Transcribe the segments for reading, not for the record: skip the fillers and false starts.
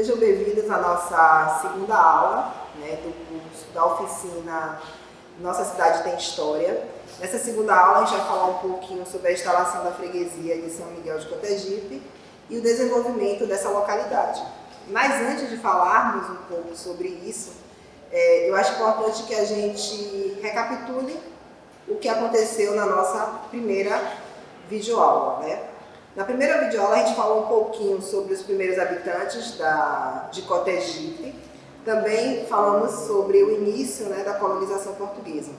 Sejam bem-vindos à nossa segunda aula, do curso da oficina Nossa Cidade Tem História. Nessa segunda aula a gente vai falar um pouquinho sobre a instalação da freguesia de São Miguel de Cotegipe e o desenvolvimento dessa localidade. Mas antes de falarmos um pouco sobre isso, eu acho importante que a gente recapitule o que aconteceu na nossa primeira videoaula, Na primeira videoaula a gente falou um pouquinho sobre os primeiros habitantes de Cotegipe. Também falamos sobre o início da colonização portuguesa.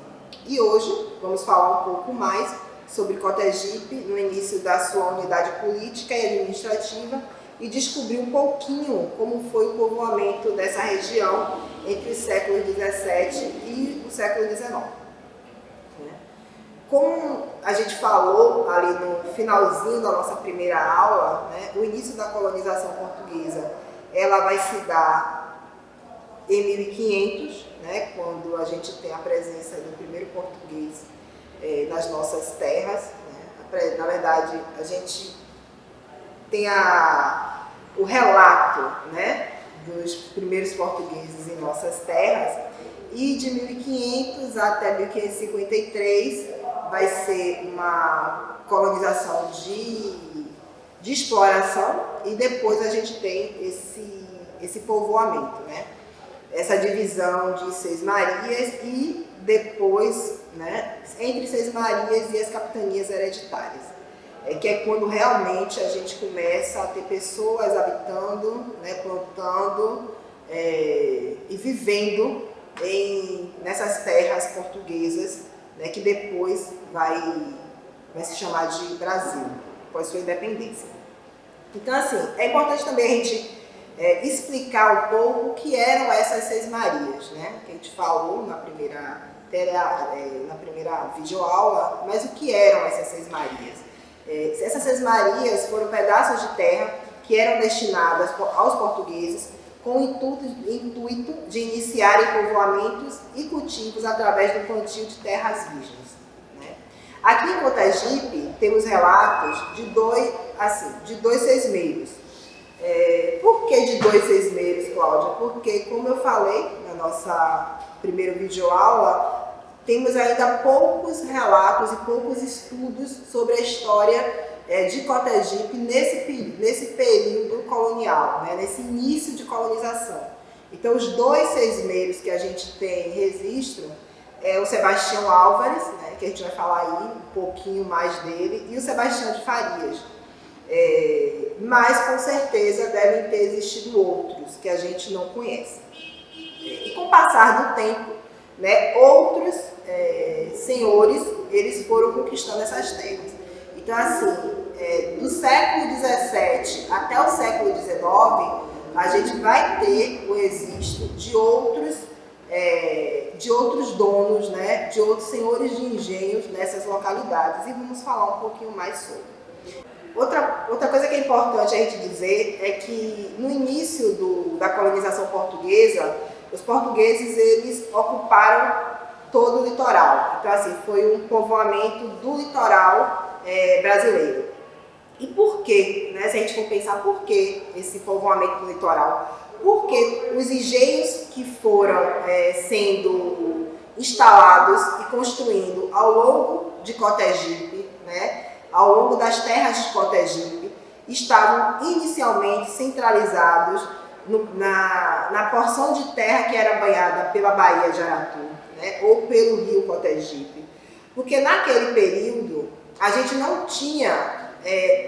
E hoje vamos falar um pouco mais sobre Cotegipe no início da sua unidade política e administrativa e descobrir um pouquinho como foi o povoamento dessa região entre os séculos XVII e o século XIX. Como a gente falou ali no finalzinho da nossa primeira aula, o início da colonização portuguesa ela vai se dar em 1500, quando a gente tem a presença do primeiro português nas nossas terras. Na verdade, a gente tem o relato dos primeiros portugueses em nossas terras, e de 1500 até 1553 vai ser uma colonização de exploração, e depois a gente tem esse povoamento, essa divisão de Seis Marias e depois, entre Seis Marias e as capitanias hereditárias, que é quando realmente a gente começa a ter pessoas habitando, plantando e vivendo nessas terras portuguesas, que depois vai se chamar de Brasil, após sua independência. Então, assim, é importante também a gente explicar um pouco o que eram essas Seis Marias, que a gente falou na primeira videoaula, mas o que eram essas Seis Marias? Essas Seis Marias foram pedaços de terra que eram destinadas aos portugueses com o intuito de iniciarem povoamentos e cultivos através do plantio de terras virgens. Aqui em Cotegipe temos relatos de dois sesmeiros. Por que de dois sesmeiros, Cláudia? Porque, como eu falei na nossa primeira videoaula, temos ainda poucos relatos e poucos estudos sobre a história de Cotegipe nesse período colonial, nesse início de colonização. Então, os dois sesmeiros que a gente tem registro é o Sebastião Álvares, que a gente vai falar aí um pouquinho mais dele, e o Sebastião de Farias. Mas, com certeza, devem ter existido outros que a gente não conhece. E com o passar do tempo, outros senhores eles foram conquistando essas terras. Então, assim, do século XVII até o século XIX, a gente vai ter o registro de outros donos, de outros senhores de engenhos nessas localidades. E vamos falar um pouquinho mais sobre. Outra coisa que é importante a gente dizer é que no início da colonização portuguesa, os portugueses eles ocuparam todo o litoral. Então, assim, foi um povoamento do litoral brasileiro. E por quê? Se a gente for pensar por que esse povoamento do litoral? Porque os engenhos que foram sendo instalados e construindo ao longo de Cotegipe, ao longo das terras de Cotegipe, estavam inicialmente centralizados na porção de terra que era banhada pela Baía de Aratu, ou pelo rio Cotegipe. Porque naquele período a gente não tinha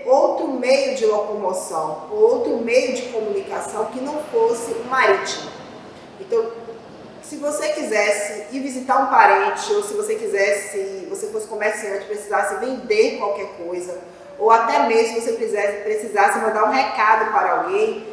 outro meio de locomoção, outro meio de comunicação que não fosse o marítimo. Então, se você quisesse ir visitar um parente, ou se você fosse comerciante, precisasse vender qualquer coisa, ou até mesmo se você precisasse mandar um recado para alguém,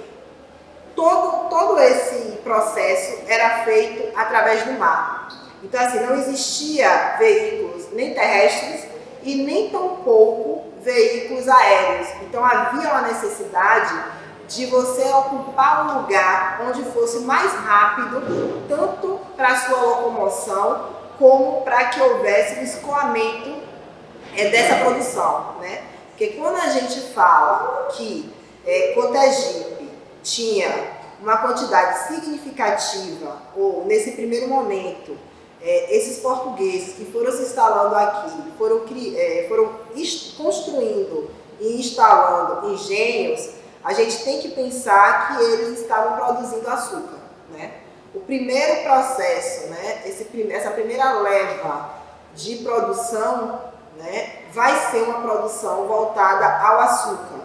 todo esse processo era feito através do mar. Então, assim, não existia veículos nem terrestres e nem tampouco veículos aéreos. Então, havia uma necessidade de você ocupar um lugar onde fosse mais rápido, tanto para a sua locomoção, como para que houvesse o escoamento dessa produção, Porque quando a gente fala que Cotegipe tinha uma quantidade significativa, ou nesse primeiro momento, esses portugueses que foram se instalando aqui, foram construindo e instalando engenhos, a gente tem que pensar que eles estavam produzindo açúcar, né? O primeiro processo, né, essa primeira leva de produção, né, vai ser uma produção voltada ao açúcar.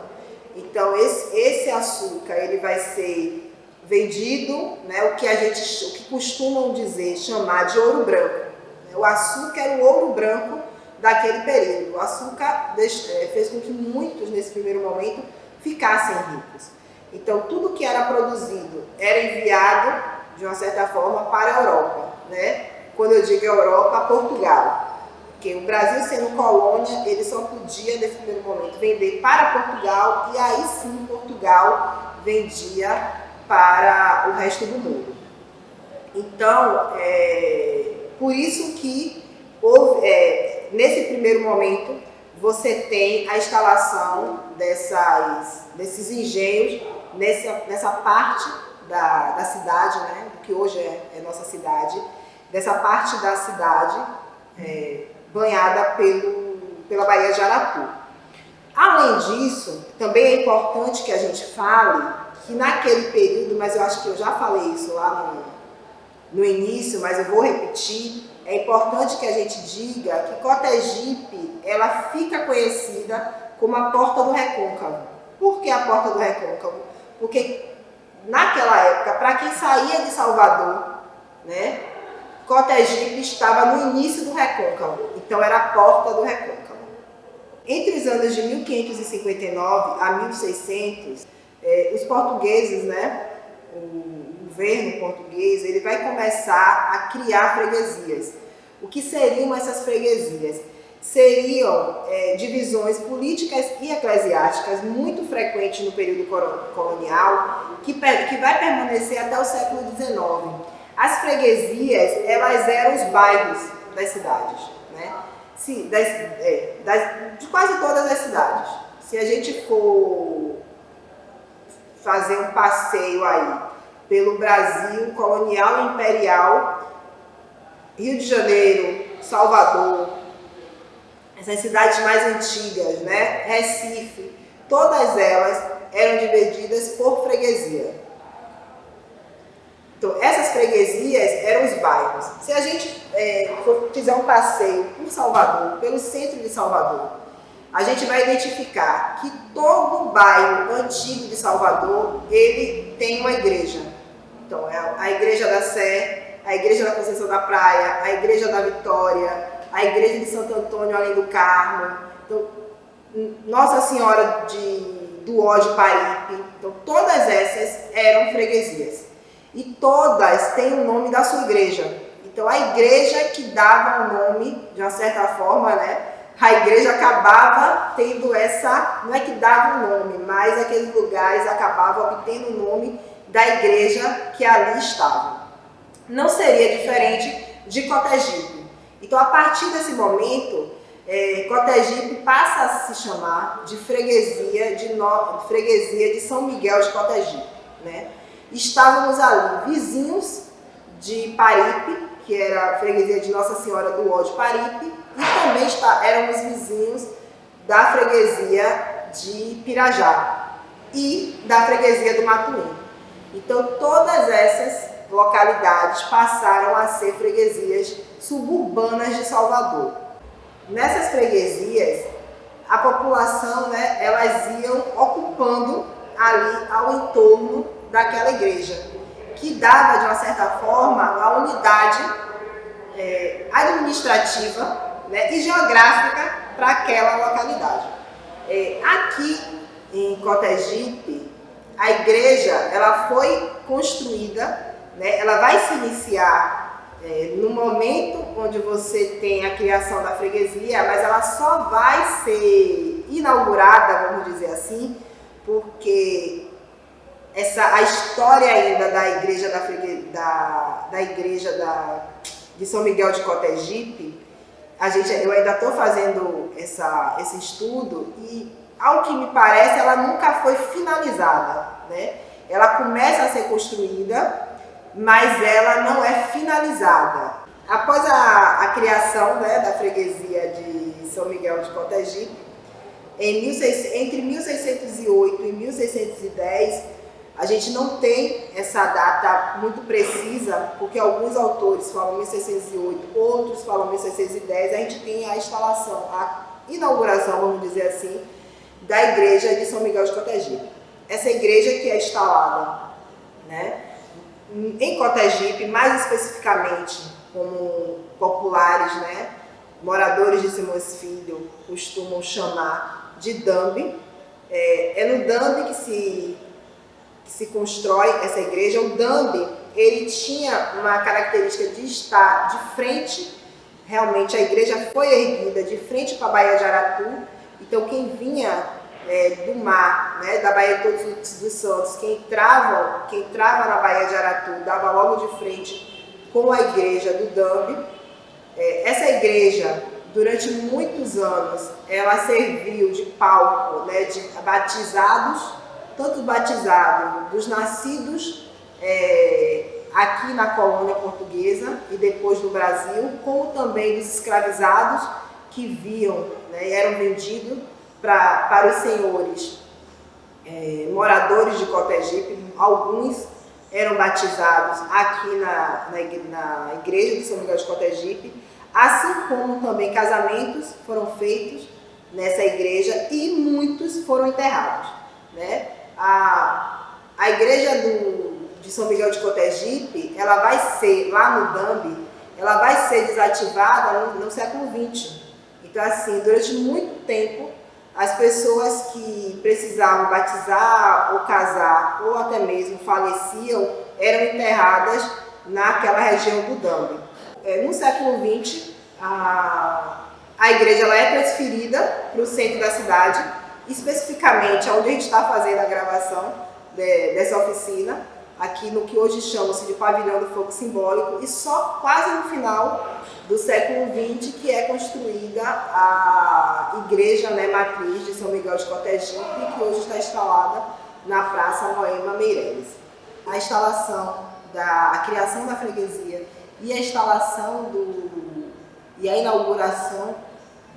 Então, esse açúcar ele vai ser vendido, né, o que costumam dizer, chamar de ouro branco. O açúcar era o ouro branco daquele período. O açúcar fez com que muitos, nesse primeiro momento, ficassem ricos. Então, tudo que era produzido era enviado, de uma certa forma, para a Europa, né? Quando eu digo Europa, Portugal. Porque o Brasil, sendo colônia, ele só podia, nesse primeiro momento, vender para Portugal, e aí sim Portugal vendia para o resto do mundo. Então, por isso que houve, nesse primeiro momento, você tem a instalação desses engenhos nessa parte da cidade, né, do que hoje é nossa cidade, dessa parte da cidade banhada pela Baía de Aratu. Além disso, também é importante que a gente fale que naquele período, mas eu acho que eu já falei isso lá no início, mas eu vou repetir, é importante que a gente diga que Cotegipe, ela fica conhecida como a Porta do Recôncavo. Por que a Porta do Recôncavo? Porque naquela época, para quem saía de Salvador, né, Cotegipe estava no início do Recôncavo, então era a Porta do Recôncavo. Entre os anos de 1559 a 1600, os portugueses, né, o governo português, ele vai começar a criar freguesias. O que seriam essas freguesias? Seriam divisões políticas e eclesiásticas muito frequentes no período colonial, que vai permanecer até o século XIX. As freguesias, elas eram os bairros das cidades, né? De quase todas as cidades. Se a gente for fazer um passeio aí pelo Brasil colonial e imperial, Rio de Janeiro, Salvador, essas cidades mais antigas, né? Recife, todas elas eram divididas por freguesia. Então, essas freguesias eram os bairros. Se a gente fizer um passeio por Salvador, pelo centro de Salvador, a gente vai identificar que todo o bairro antigo de Salvador, ele tem uma igreja. Então, é a Igreja da Sé, a Igreja da Conceição da Praia, a Igreja da Vitória, a Igreja de Santo Antônio, além do Carmo, então, Nossa Senhora do Ó de Paripe. Então, todas essas eram freguesias. E todas têm o nome da sua igreja. Então, a igreja que dava o nome, de uma certa forma, né? A igreja acabava tendo não é que dava o nome, mas aqueles lugares acabavam obtendo o nome da igreja que ali estava. Não seria diferente de Cotegipe. Então, a partir desse momento, Cotegipe passa a se chamar de freguesia de São Miguel de Cotegipe, né? Estávamos ali vizinhos de Paripe, que era a freguesia de Nossa Senhora do Ó de Paripe, e também éramos vizinhos da freguesia de Pirajá e da freguesia do Matuim. Então, todas essas localidades passaram a ser freguesias suburbanas de Salvador. Nessas freguesias, a população, né, elas iam ocupando ali ao entorno daquela igreja, que dava, de uma certa forma, a unidade administrativa, né, e geográfica para aquela localidade. Aqui em Cotegipe, a igreja ela foi construída, né, ela vai se iniciar no momento onde você tem a criação da freguesia, mas ela só vai ser inaugurada, vamos dizer assim, porque a história ainda da igreja de São Miguel de Cotegipe, eu ainda estou fazendo esse estudo e, ao que me parece, ela nunca foi finalizada, né? ela começa a ser construída, mas ela não é finalizada. Após a criação, né, da freguesia de São Miguel de Cotegipe, entre 1608 e 1610, a gente não tem essa data muito precisa, porque alguns autores falam 1608, outros falam 1610, a gente tem a instalação, a inauguração, vamos dizer assim, da igreja de São Miguel de Cotegipe. Essa igreja que é instalada, né, em Cotegipe, mais especificamente como populares, né, moradores de Simões Filho costumam chamar de Dambe. É no Dambe que se constrói essa igreja. O Dambe, ele tinha uma característica de estar de frente, realmente a igreja foi erguida de frente para a Baía de Aratu, então quem vinha do mar, né, da Baía de Todos os Santos, quem entrava na Baía de Aratu, dava logo de frente com a igreja do Dambe. Essa igreja, durante muitos anos, ela serviu de palco, né, de batizados, tanto batizados dos nascidos aqui na colônia portuguesa e depois no Brasil, como também dos escravizados que viam, né, e eram vendidos para os senhores moradores de Cotegipe. Alguns eram batizados aqui na igreja de São Miguel de Cotegipe, assim como também casamentos foram feitos nessa igreja e muitos foram enterrados, né? A igreja de São Miguel de Cotegipe, ela vai ser, lá no Dambe, ela vai ser desativada no século XX. Então, assim, durante muito tempo, as pessoas que precisavam batizar ou casar, ou até mesmo faleciam, eram enterradas naquela região do Dambe. No século XX, a igreja ela é transferida para o centro da cidade, especificamente onde a gente está fazendo a gravação dessa oficina, aqui no que hoje chama-se de Pavilhão do Fogo Simbólico, e só quase no final do século XX que é construída a igreja, né, matriz de São Miguel de Cotegipe, que hoje está instalada na Praça Moema Meireles. A instalação, a criação da freguesia e a instalação e a inauguração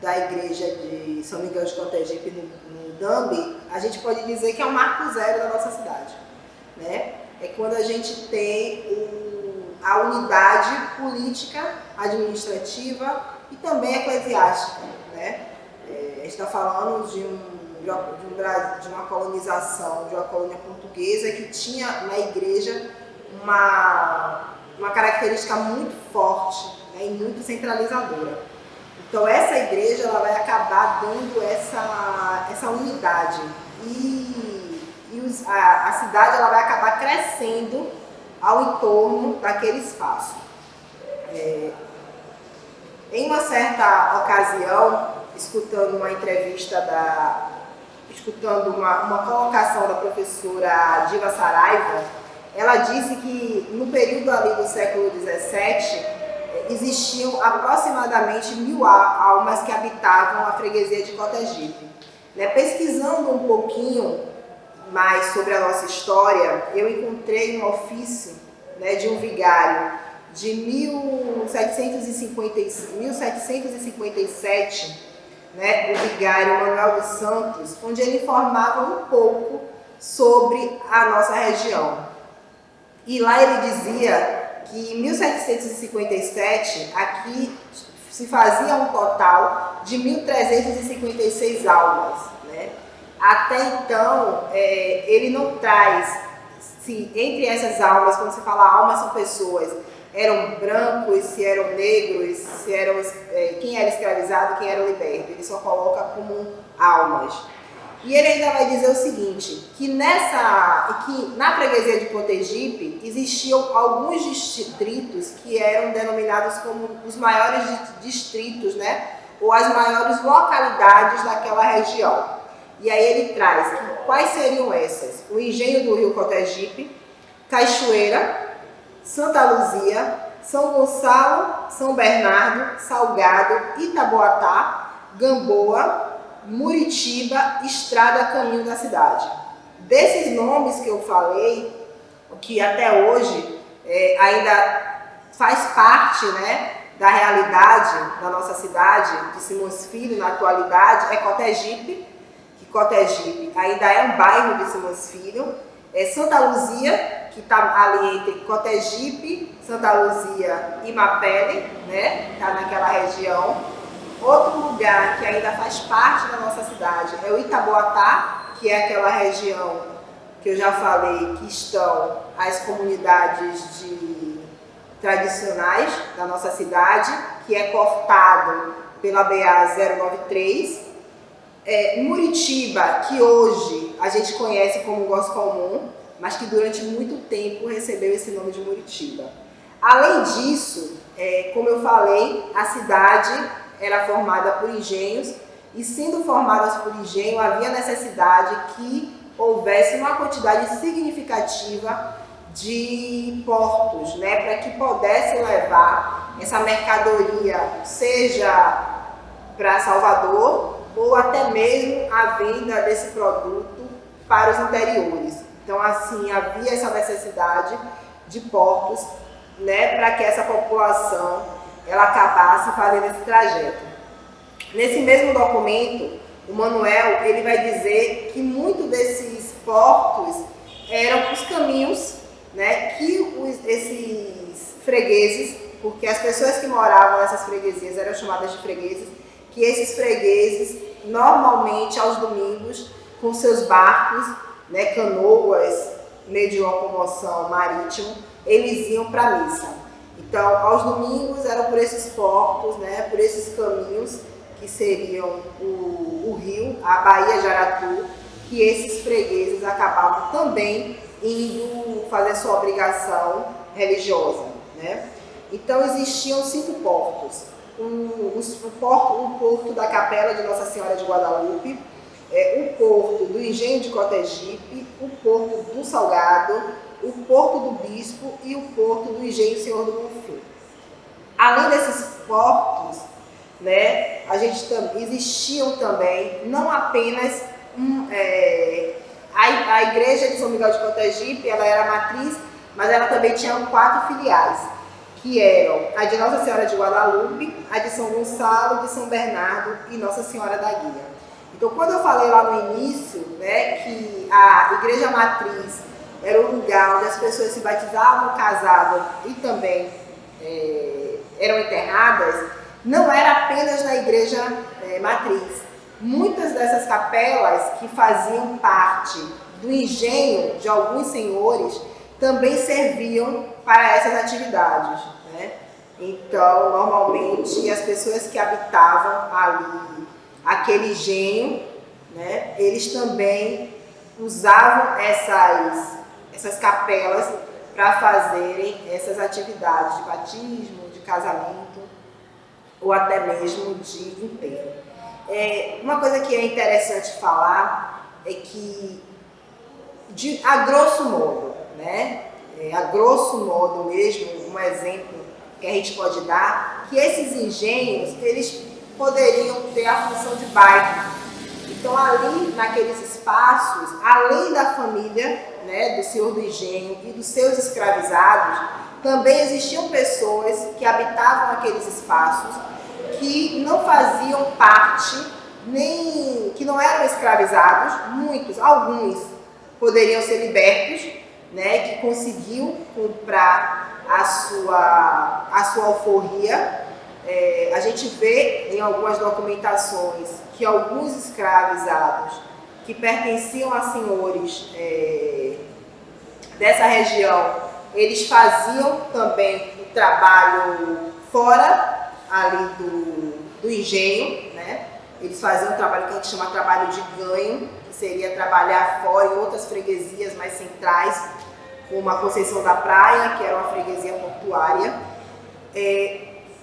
da igreja de São Miguel de Cotegipe no Dambe, a gente pode dizer que é um marco zero da nossa cidade, né? É quando a gente tem a unidade política, administrativa e também eclesiástica, né? A gente está falando de uma colonização, de uma colônia portuguesa que tinha na igreja uma característica muito forte, né, e muito centralizadora. Então essa igreja ela vai acabar dando essa unidade a cidade ela vai acabar crescendo ao entorno daquele espaço. Em uma certa ocasião, escutando uma entrevista escutando uma colocação da professora Diva Saraiva, ela disse que no período ali do século XVII existiam aproximadamente 1000 almas que habitavam a freguesia de Cotegipe. Pesquisando um pouquinho mais sobre a nossa história, eu encontrei um ofício, né, de um vigário de 1757, né, o vigário Manuel dos Santos, onde ele informava um pouco sobre a nossa região. E lá ele dizia que em 1757 aqui se fazia um total de 1.356 almas, né? Até então, ele não traz se entre essas almas, quando se fala almas, são pessoas, eram brancos, se eram negros, se eram quem era escravizado, quem era liberto. Ele só coloca como almas. E ele ainda vai dizer o seguinte, que na freguesia de Cotegipe existiam alguns distritos que eram denominados como os maiores distritos, né? Ou as maiores localidades daquela região. E aí ele traz quais seriam essas? O engenho do rio Cotegipe, Cachoeira, Santa Luzia, São Gonçalo, São Bernardo, Salgado, Itaboatá, Gamboa, Muritiba, Estrada Caminho da Cidade. Desses nomes que eu falei, que até hoje ainda faz parte, né, da realidade da nossa cidade, de Simões Filho, na atualidade, é Cotegipe, que Cotegipe ainda é um bairro de Simões Filho, Santa Luzia, que está ali entre Cotegipe, Santa Luzia e Mapele, né, está naquela região. Outro lugar que ainda faz parte da nossa cidade é o Itaboatá, que é aquela região que eu já falei que estão as comunidades tradicionais da nossa cidade, que é cortado pela BA-093. Muritiba, que hoje a gente conhece como Gosto Comum, mas que durante muito tempo recebeu esse nome de Muritiba. Além disso, como eu falei, a cidade era formada por engenhos, e sendo formadas por engenho, havia necessidade que houvesse uma quantidade significativa de portos, né, para que pudesse levar essa mercadoria, seja para Salvador ou até mesmo a venda desse produto para os interiores. Então, assim, havia essa necessidade de portos, né, para que essa população ela acabasse fazendo esse trajeto. Nesse mesmo documento, o Manuel ele vai dizer que muito desses portos eram os caminhos, né, que esses fregueses, porque as pessoas que moravam nessas freguesias eram chamadas de fregueses, que esses fregueses, normalmente aos domingos, com seus barcos, né, canoas, meio de locomoção marítimo, eles iam para a missa. Então, aos domingos eram por esses portos, né, por esses caminhos, que seriam o rio, a Baía de Aratu, que esses fregueses acabavam também indo fazer sua obrigação religiosa, né? Então existiam 5 portos. O porto da Capela de Nossa Senhora de Guadalupe, o porto do Engenho de Cotegipe, o porto do Salgado, o porto do Bispo e o porto do Engenho Senhor do Bonfim. Além desses portos, né, existiam também não apenas a igreja de São Miguel de Cotegipe, ela era a matriz, mas ela também tinha 4 filiais, que eram a de Nossa Senhora de Guadalupe, a de São Gonçalo, de São Bernardo e Nossa Senhora da Guia. Então, quando eu falei lá no início, né, que a igreja matriz era o lugar onde as pessoas se batizavam, casavam e também eram enterradas, não era apenas na igreja matriz. Muitas dessas capelas que faziam parte do engenho de alguns senhores também serviam para essas atividades, né? Então, normalmente, as pessoas que habitavam ali, aquele engenho, né, eles também usavam essas capelas para fazerem essas atividades de batismo, de casamento ou até mesmo de enterro. Uma coisa que é interessante falar é que, a grosso modo, né, a grosso modo mesmo, um exemplo que a gente pode dar, que esses engenhos, eles poderiam ter a função de bairro. Então, ali, naqueles espaços, além da família, né, do senhor do engenho e dos seus escravizados, também existiam pessoas que habitavam aqueles espaços que não faziam parte, nem que não eram escravizados, alguns poderiam ser libertos, né, que conseguiam comprar a sua alforria. A gente vê em algumas documentações que alguns escravizados que pertenciam a senhores dessa região, eles faziam também o trabalho fora ali do engenho, né? Eles faziam um trabalho que a gente chama de trabalho de ganho, que seria trabalhar fora em outras freguesias mais centrais, como a Conceição da Praia, que era uma freguesia portuária.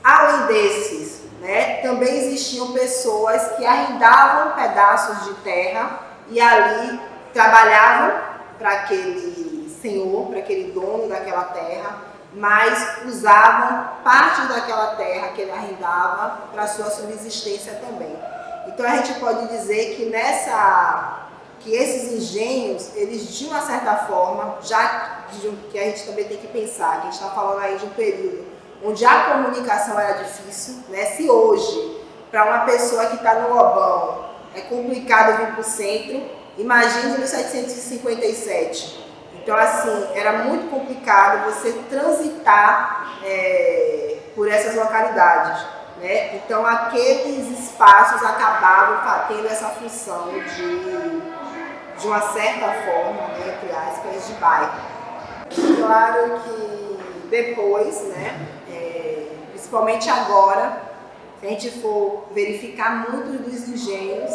Além desses, né, também existiam pessoas que arrendavam pedaços de terra e ali trabalhavam para aquele senhor, para aquele dono daquela terra, mas usavam parte daquela terra que ele arrendava para sua subsistência também. Então a gente pode dizer que esses engenhos, eles de uma certa forma, já que a gente também tem que pensar, que a gente está falando aí de um período onde a comunicação era difícil, né? Se hoje, para uma pessoa que está no Lobão, é complicado vir para o centro, imagine em 1757. Então, assim, era muito complicado você transitar por essas localidades, né? Então, aqueles espaços acabavam tendo essa função de uma certa forma, né, entre aspas, de bairro. Claro que depois, né, principalmente agora, se a gente for verificar muitos dos engenhos,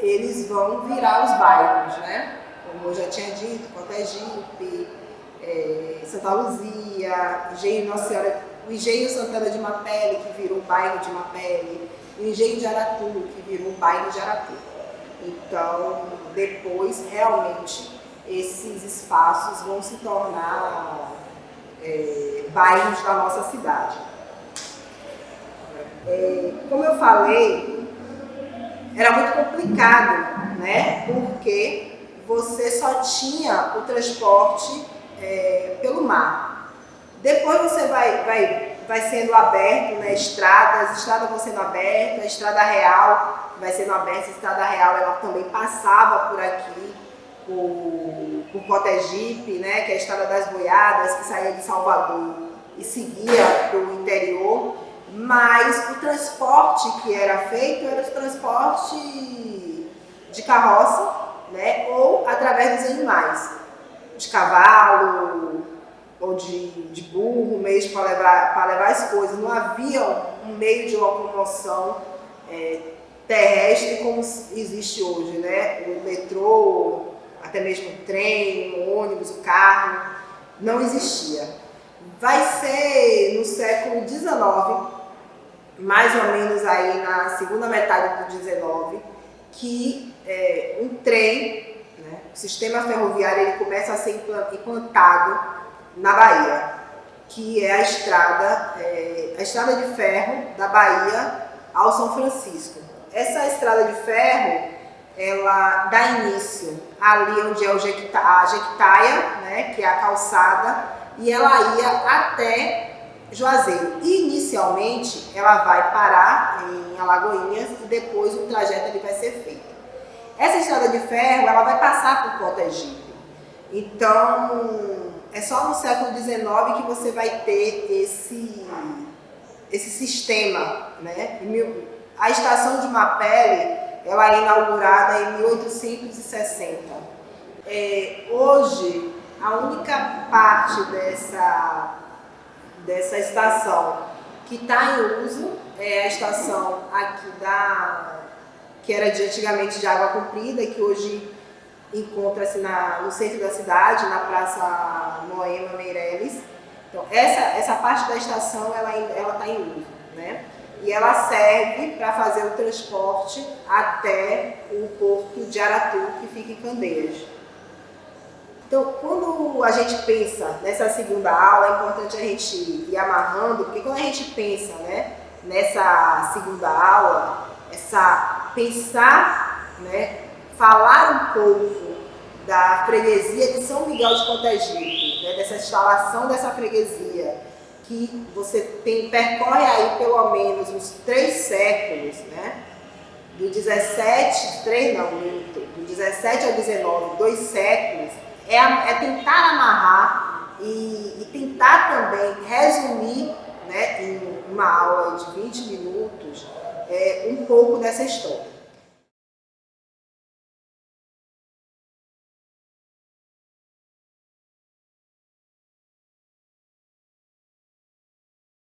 eles vão virar os bairros, né? Como eu já tinha dito, Cotegipe, Santa Luzia, Engenho Nossa Senhora, o Engenho Santana de Mapele, que virou o bairro de Mapele, e o Engenho de Aratu, que virou o bairro de Aratu. Então, depois, realmente, esses espaços vão se tornar bairros da nossa cidade. Como eu falei, era muito complicado, né? Porque você só tinha o transporte pelo mar. Depois você vai sendo aberto, né? Estradas vão sendo abertas, a Estrada Real vai sendo aberta, a Estrada Real ela também passava por aqui, por Cotegipe, né? Que é a Estrada das Boiadas, que saía de Salvador e seguia para o interior. Mas o transporte que era feito era o transporte de carroça, né, ou através dos animais, de cavalo ou de burro mesmo para levar as coisas. Não havia um meio de locomoção terrestre como existe hoje, né? O metrô, até mesmo o trem, o ônibus, o carro, não existia. Vai ser no século XIX, mais ou menos aí na segunda metade do 19, que um trem, né, o sistema ferroviário, ele começa a ser implantado na Bahia, que é a estrada de ferro da Bahia ao São Francisco. Essa estrada de ferro, ela dá início ali onde é a Jequitaia, né, que é a calçada, e ela ia até Juazeiro. Inicialmente, ela vai parar em Alagoinhas e depois o trajeto ele vai ser feito. Essa estrada de ferro, ela vai passar por Cotegipe. Então, é só no século XIX que você vai ter esse sistema, né? A estação de Mapele, ela é inaugurada em 1860. Hoje, a única parte dessa estação que está em uso é a estação aqui que era antigamente de Água Comprida, que hoje encontra-se no centro da cidade, na Praça Moema Meireles. Então, essa parte da estação ela está em uso, né? E ela serve para fazer o transporte até o porto de Aratu, que fica em Candeias. Então, quando a gente pensa nessa segunda aula, é importante a gente ir amarrando, porque quando a gente pensa, né, nessa segunda aula, pensar, né, falar um pouco da freguesia de São Miguel de Cotegipe, né, dessa instalação dessa freguesia, que você percorre aí pelo menos uns 3 séculos, né, do 17 ao 19, 2 séculos, é tentar amarrar e tentar também resumir, né, em uma aula de 20 minutos um pouco dessa história.